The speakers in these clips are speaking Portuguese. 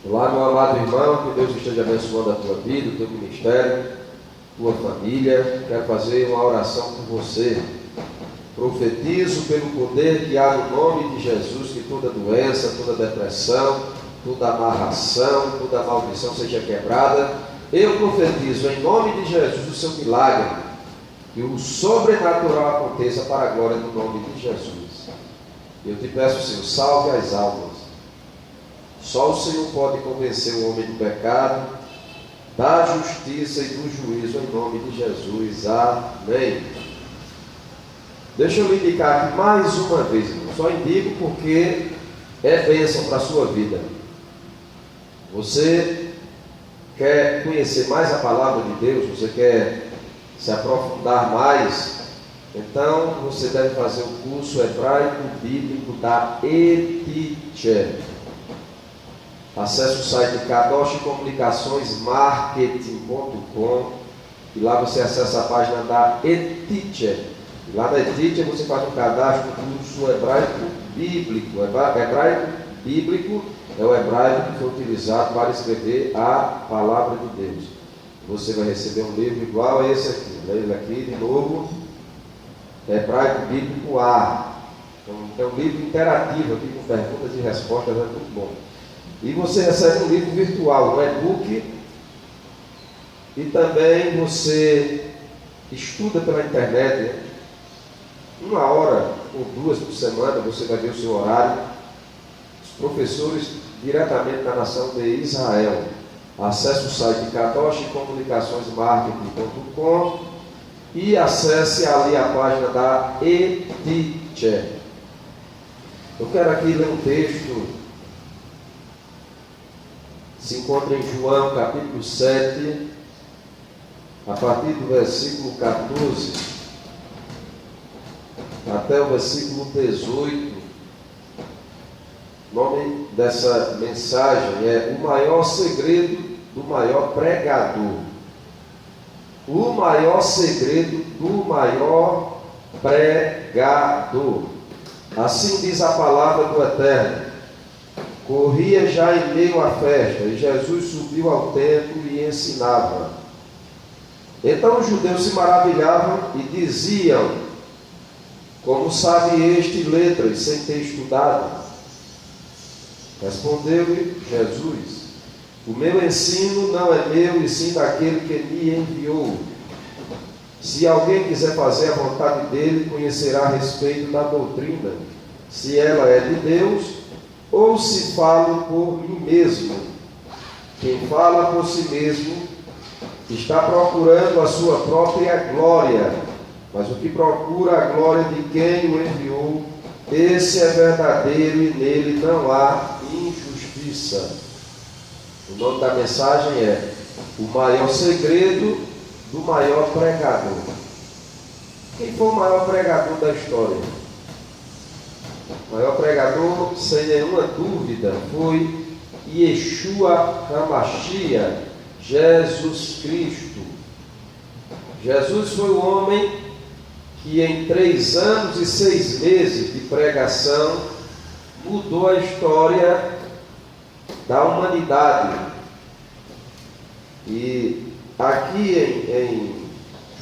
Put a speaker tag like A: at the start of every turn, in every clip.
A: Olá, meu amado irmão, que Deus esteja abençoando a tua vida, o teu ministério, tua família. Quero fazer uma oração por você. Profetizo pelo poder que há no nome de Jesus que toda doença, toda depressão, toda amarração, toda maldição seja quebrada. Eu profetizo em nome de Jesus o seu milagre, que o sobrenatural aconteça para a glória do nome de Jesus. Eu te peço, Senhor, salve as almas. Só o Senhor pode convencer o homem do pecado, da justiça e do juízo em nome de Jesus. Amém. Deixa eu lhe indicar aqui mais uma vez, irmão. Só indico porque é bênção para a sua vida. Você quer conhecer mais a palavra de Deus? Você quer se aprofundar mais? Então você deve fazer o curso hebraico bíblico da ETICHE. Acesse o site Kadosh Comunicações Marketing.com e lá você acessa a página da ETICHE. E lá na ETICHE você faz um cadastro do curso hebraico bíblico. Hebraico bíblico é o hebraico que foi utilizado para escrever a palavra de Deus. Você vai receber um livro igual a esse aqui. Leia ele aqui de novo. Hebraico Bíblico A. Então, é um livro interativo aqui com perguntas e respostas, é muito bom. E você recebe um livro virtual, um e-book, e também você estuda pela internet, né? 1 hora ou 2 por semana, você vai ver o seu horário. Os professores diretamente da nação de Israel. Acesse o site kadoshcomunicaçõesmarketing.com e acesse ali a página da ETICHE. Eu quero aqui ler um texto. Se encontra em João capítulo 7, a partir do versículo 14 até o versículo 18. O nome dessa mensagem é O Maior Segredo do Maior Pregador. O maior segredo do maior pregador. Assim diz a palavra do Eterno. Corria já em meio à festa, e Jesus subiu ao templo e ensinava. Então os judeus se maravilhavam e diziam: como sabe este letras sem ter estudado? Respondeu-lhe Jesus: o meu ensino não é meu, e sim daquele que me enviou. Se alguém quiser fazer a vontade dele, conhecerá a respeito da doutrina, se ela é de Deus, ou se falo por mim mesmo. Quem fala por si mesmo está procurando a sua própria glória, mas o que procura a glória de quem o enviou, esse é verdadeiro e nele não há injustiça. O nome da mensagem é O Maior Segredo do Maior Pregador. Quem foi o maior pregador da história? O maior pregador, sem nenhuma dúvida, foi Yeshua HaMashiach, Jesus Cristo. Jesus foi o homem que em 3 anos e 6 meses de pregação mudou a história da humanidade. E aqui em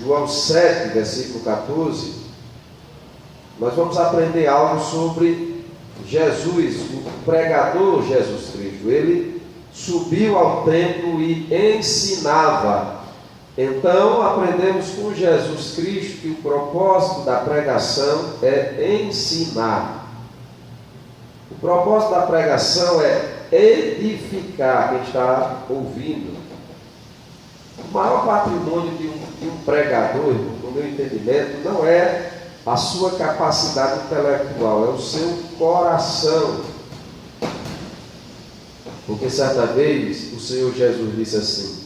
A: João 7, versículo 14, nós vamos aprender algo sobre Jesus, o pregador Jesus Cristo. Ele subiu ao templo e ensinava. Então aprendemos com Jesus Cristo que o propósito da pregação é ensinar. O propósito da pregação é edificar quem está ouvindo. O maior patrimônio de um pregador, no meu entendimento, não é a sua capacidade intelectual, é o seu coração. Porque certa vez o Senhor Jesus disse assim: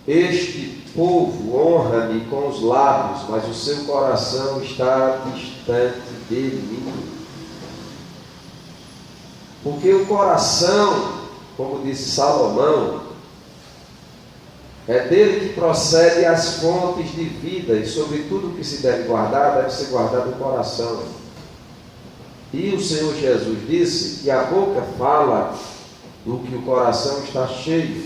A: este povo honra-me com os lábios, mas o seu coração está distante de mim. Porque o coração, como disse Salomão, é dele que procede as fontes de vida, e sobre tudo que se deve guardar, deve ser guardado o coração. E o Senhor Jesus disse que a boca fala do que o coração está cheio.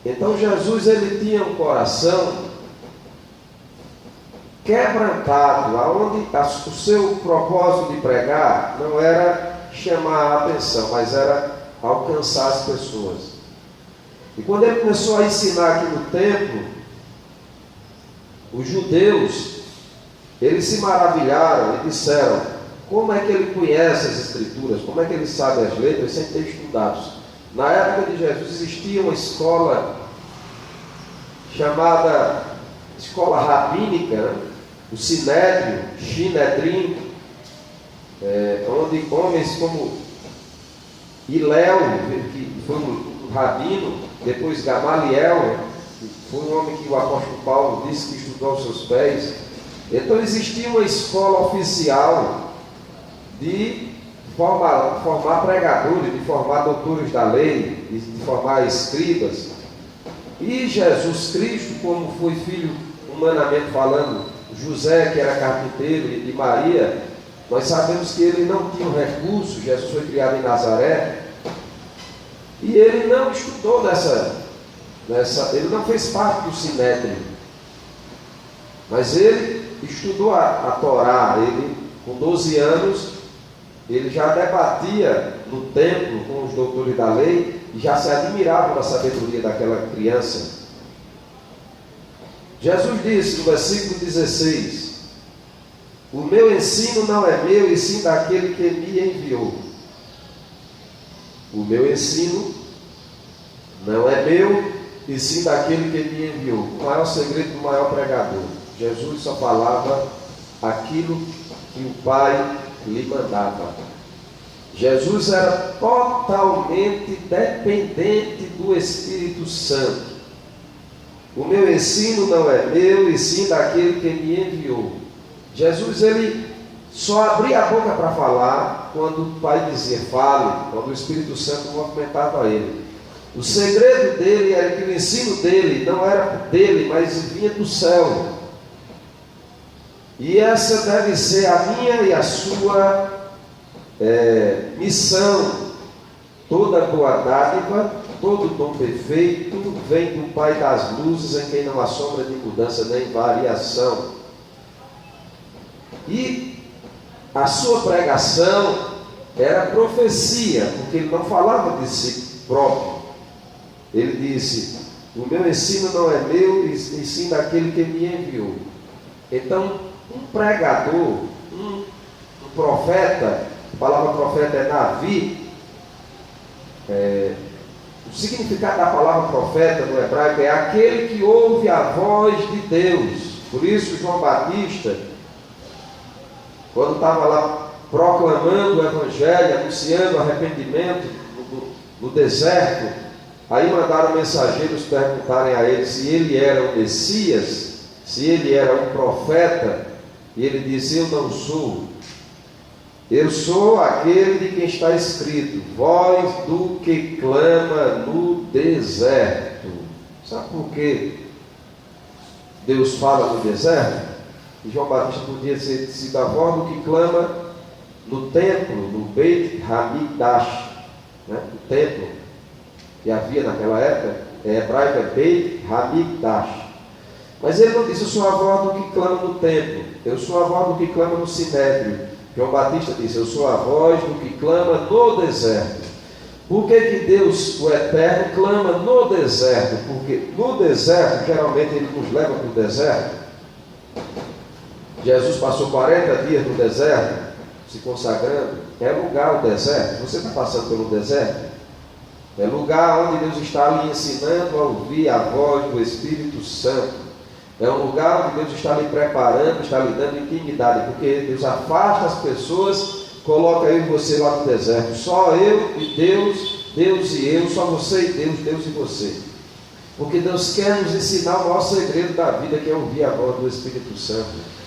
A: Então Jesus, ele tinha um coração quebrantado, aonde o seu propósito de pregar não era chamar a atenção, mas era alcançar as pessoas. E quando ele começou a ensinar aqui no templo, os judeus, eles se maravilharam e disseram: como é que ele conhece as Escrituras? Como é que ele sabe as letras sem ter estudado? Na época de Jesus existia uma escola chamada escola rabínica, né? O Sinédrio, Shinedrim, onde homens como Hilel, que foi um rabino, depois Gamaliel, que foi um homem que o apóstolo Paulo disse que estudou aos seus pés. Então existia uma escola oficial de formar pregadores, de formar doutores da lei, de formar escribas. E Jesus Cristo, como foi filho, humanamente falando, José, que era carpinteiro, e Maria, nós sabemos que ele não tinha recurso. Jesus foi criado em Nazaré, e ele não estudou ele não fez parte do Sinédrio, mas ele estudou a Torá. Ele, com 12 anos, ele já debatia no templo com os doutores da lei, e já se admirava da sabedoria daquela criança. Jesus disse no versículo 16: o meu ensino não é meu, e sim daquele que me enviou. O meu ensino não é meu, e sim daquele que me enviou. O maior segredo do maior pregador: Jesus só falava aquilo que o Pai lhe mandava. Jesus era totalmente dependente do Espírito Santo. O meu ensino não é meu, e sim daquele que me enviou. Jesus, ele só abria a boca para falar quando o Pai dizia fale, quando o Espírito Santo movimentava ele. O segredo dele era que o ensino dele não era dele, mas vinha do céu. E essa deve ser a minha e a sua missão. Toda boa dádiva, todo dom perfeito vem do Pai das luzes, em quem não há sombra de mudança nem variação. E a sua pregação era profecia, porque ele não falava de si próprio. Ele disse: o meu ensino não é meu, e sim daquele que me enviou. Então, um pregador, um profeta, a palavra profeta é Navi. O significado da palavra profeta no hebraico é aquele que ouve a voz de Deus. Por isso João Batista, quando estava lá proclamando o Evangelho, anunciando o arrependimento no deserto, aí mandaram mensageiros perguntarem a ele se ele era o Messias, se ele era um profeta, e ele disse: eu não sou. Eu sou aquele de quem está escrito: voz do que clama no deserto. Sabe por que Deus fala no deserto? E João Batista podia ter sido a voz do que clama no templo, no Beit Hamikdash, né? O templo que havia naquela época, hebraico é Beit Hamikdash. Mas ele não disse: eu sou a voz do que clama no templo, eu sou a voz do que clama no Sinédrio. João Batista disse: eu sou a voz do que clama no deserto. Por que Deus, o Eterno, clama no deserto? Porque no deserto, geralmente ele nos leva para o deserto. Jesus passou 40 dias no deserto, se consagrando. É lugar o deserto. Você está passando pelo deserto? É lugar onde Deus está lhe ensinando a ouvir a voz do Espírito Santo. É um lugar onde Deus está lhe preparando, está lhe dando intimidade, porque Deus afasta as pessoas, coloca eu e você lá no deserto. Só eu e Deus, Deus e eu, só você e Deus, Deus e você. Porque Deus quer nos ensinar o maior segredo da vida, que é ouvir a voz do Espírito Santo.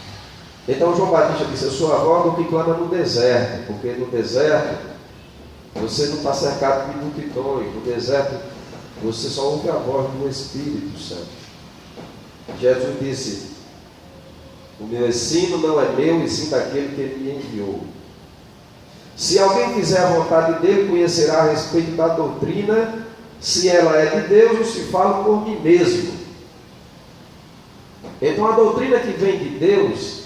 A: Então João Batista disse: eu sou a voz do que clama no deserto, porque no deserto você não está cercado de multidões. No deserto você só ouve a voz do Espírito Santo. Jesus disse: o meu ensino não é meu, e sim daquele que me enviou. Se alguém fizer a vontade dele, conhecerá a respeito da doutrina, se ela é de Deus ou se falo por mim mesmo. Então a doutrina que vem de Deus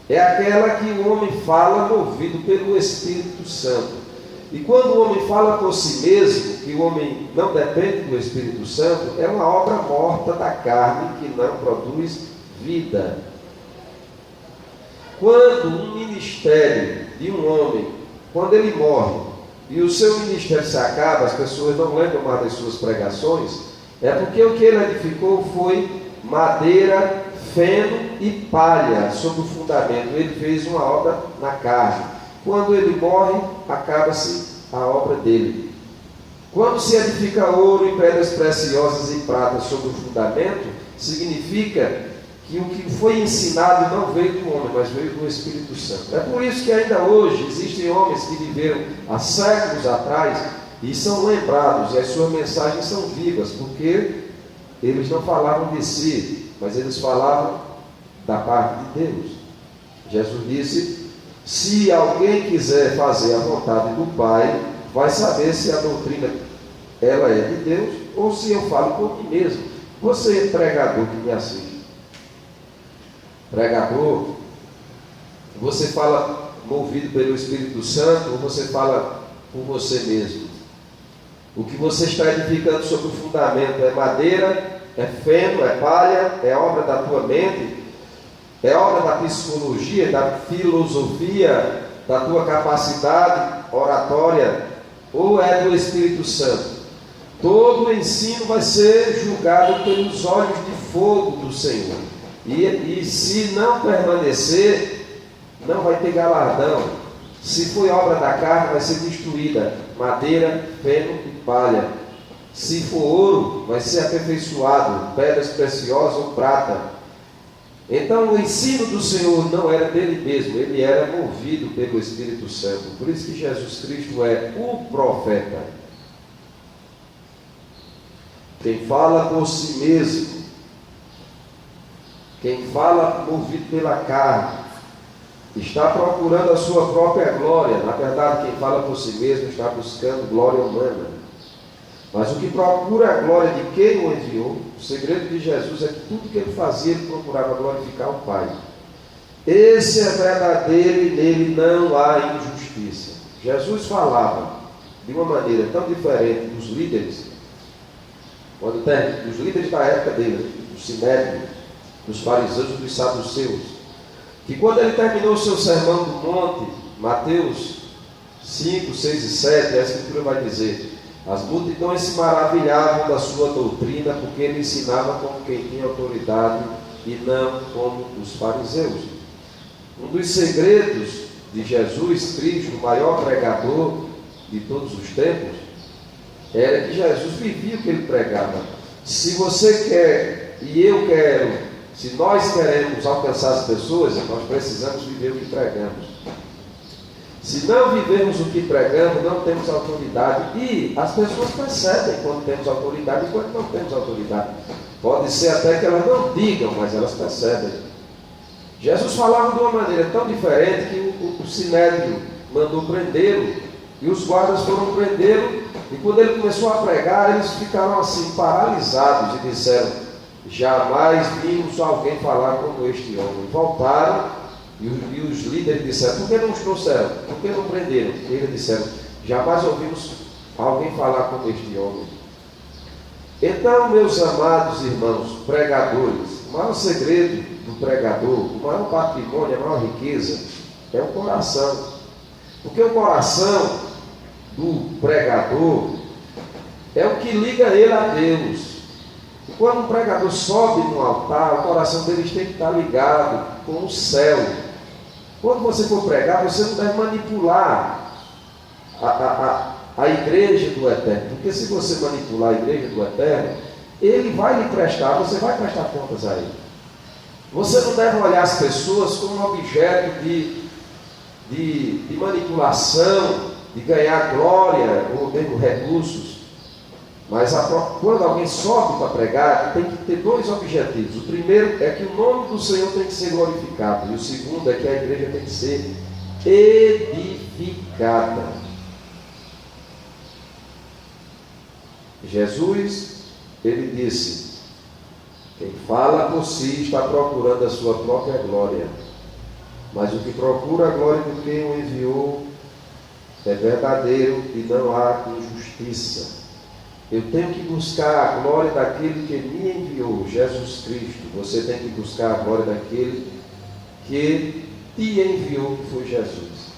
A: é aquela que o homem fala movido pelo Espírito Santo. E quando o homem fala por si mesmo, que o homem não depende do Espírito Santo, é uma obra morta da carne que não produz vida. Quando um ministério de um homem, quando ele morre e o seu ministério se acaba, as pessoas não lembram mais das suas pregações, é porque o que ele edificou foi madeira, feno e palha sobre o fundamento. Ele fez uma obra na carne. Quando ele morre, acaba-se a obra dele. Quando se edifica ouro e pedras preciosas e prata sobre o fundamento, significa que o que foi ensinado não veio do homem, mas veio do Espírito Santo. É por isso que ainda hoje existem homens que viveram há séculos atrás e são lembrados, e as suas mensagens são vivas, porque eles não falavam de si, mas eles falavam da parte de Deus. Jesus disse: se alguém quiser fazer a vontade do Pai, vai saber se a doutrina ela é de Deus ou se eu falo por mim mesmo. Você, pregador que me assiste, pregador, você fala movido pelo Espírito Santo ou você fala por você mesmo? O que você está edificando sobre o fundamento é madeira, é feno, é palha, é obra da tua mente, é obra da psicologia, da filosofia, da tua capacidade oratória, ou é do Espírito Santo? Todo o ensino vai ser julgado pelos olhos de fogo do Senhor. E se não permanecer, não vai ter galardão. Se foi obra da carne, vai ser destruída. Madeira, feno e palha. Se for ouro, vai ser aperfeiçoado. Pedras preciosas ou prata. Então o ensino do Senhor não era dele mesmo, ele era movido pelo Espírito Santo. Por isso que Jesus Cristo é o profeta. Quem fala por si mesmo, quem fala movido pela carne, está procurando a sua própria glória. Na verdade, quem fala por si mesmo está buscando glória humana. Mas o que procura a glória de quem o enviou, o segredo de Jesus é que tudo que ele fazia, ele procurava glorificar o Pai. Esse é verdadeiro e nele não há injustiça. Jesus falava de uma maneira tão diferente dos líderes, dos líderes da época dele, dos sinédrios, dos fariseus e dos saduceus, que quando ele terminou o seu sermão do monte, Mateus 5, 6 e 7, a Escritura vai dizer: as multidões se maravilhavam da sua doutrina, porque ele ensinava como quem tinha autoridade e não como os fariseus. Um dos segredos de Jesus Cristo, o maior pregador de todos os tempos, era que Jesus vivia o que ele pregava. Se você quer e eu quero, se nós queremos alcançar as pessoas, nós precisamos viver o que pregamos. Se não vivermos o que pregamos, não temos autoridade. E as pessoas percebem quando temos autoridade e quando não temos autoridade. Pode ser até que elas não digam, mas elas percebem. Jesus falava de uma maneira tão diferente que o sinédrio mandou prendê-lo. E os guardas foram prendê-lo. E quando ele começou a pregar, eles ficaram assim paralisados e disseram: jamais vimos alguém falar como este homem. Voltaram. E os líderes disseram: por que não os trouxeram? Por que não prenderam? E eles disseram: jamais ouvimos alguém falar como este homem. Então, meus amados irmãos pregadores, o maior segredo do pregador, o maior patrimônio, a maior riqueza é o coração. Porque o coração do pregador é o que liga ele a Deus. E quando um pregador sobe no altar, o coração dele tem que estar ligado com o céu. Quando você for pregar, você não deve manipular a igreja do Eterno. Porque se você manipular a igreja do Eterno, ele vai lhe prestar, você vai prestar contas a ele. Você não deve olhar as pessoas como um objeto de manipulação, de ganhar glória ou mesmo recursos. Mas quando alguém sobe para pregar, tem que ter dois objetivos. O primeiro é que o nome do Senhor tem que ser glorificado. E o segundo é que a igreja tem que ser edificada. praticada. Jesus, ele disse: quem fala por si está procurando a sua própria glória, mas o que procura a glória de quem o enviou é verdadeiro e não há injustiça. Eu tenho que buscar a glória daquele que me enviou, Jesus Cristo. Você tem que buscar a glória daquele que te enviou, que foi Jesus.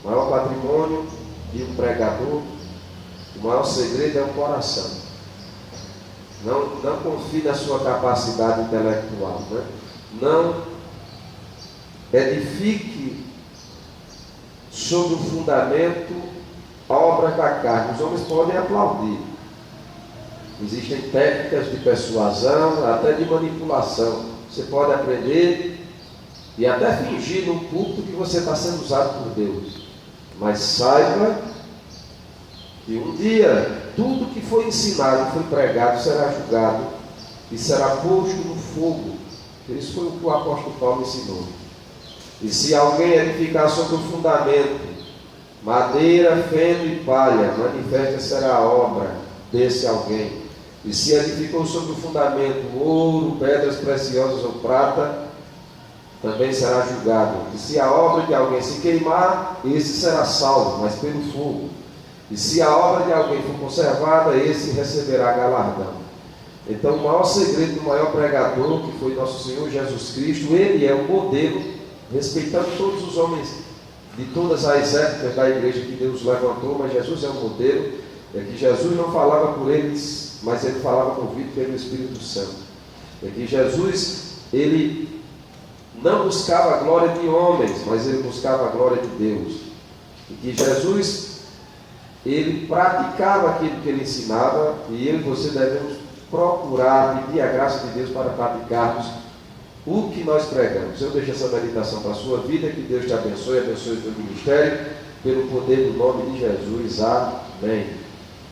A: O maior patrimônio de um pregador, o maior segredo é o coração. Não confie na sua capacidade intelectual, né? Não edifique sobre o fundamento obras da carne. Os homens podem aplaudir. Existem técnicas de persuasão, até de manipulação. Você pode aprender e até fingir no púlpito que você está sendo usado por Deus. Mas saiba que um dia tudo que foi ensinado, foi pregado, será julgado e será posto no fogo. Isso foi o que o apóstolo Paulo ensinou. E se alguém edificar sobre o fundamento, madeira, feno e palha, manifesta será a obra desse alguém. E se edificou sobre o fundamento ouro, pedras preciosas ou prata, também será julgado. E se a obra de alguém se queimar, esse será salvo, mas pelo fogo. E se a obra de alguém for conservada, esse receberá galardão. Então, o maior segredo do maior pregador, que foi nosso Senhor Jesus Cristo, ele é o modelo, respeitando todos os homens de todas as épocas da igreja que Deus levantou, mas Jesus é o modelo, é que Jesus não falava por eles, mas ele falava movido pelo Espírito Santo. É que Jesus, ele não buscava a glória de homens, mas ele buscava a glória de Deus. E que Jesus, ele praticava aquilo que ele ensinava, e eu e você devemos procurar, pedir a graça de Deus para praticarmos o que nós pregamos. Eu deixo essa meditação para a sua vida, que Deus te abençoe o teu ministério, pelo poder do nome de Jesus. Amém.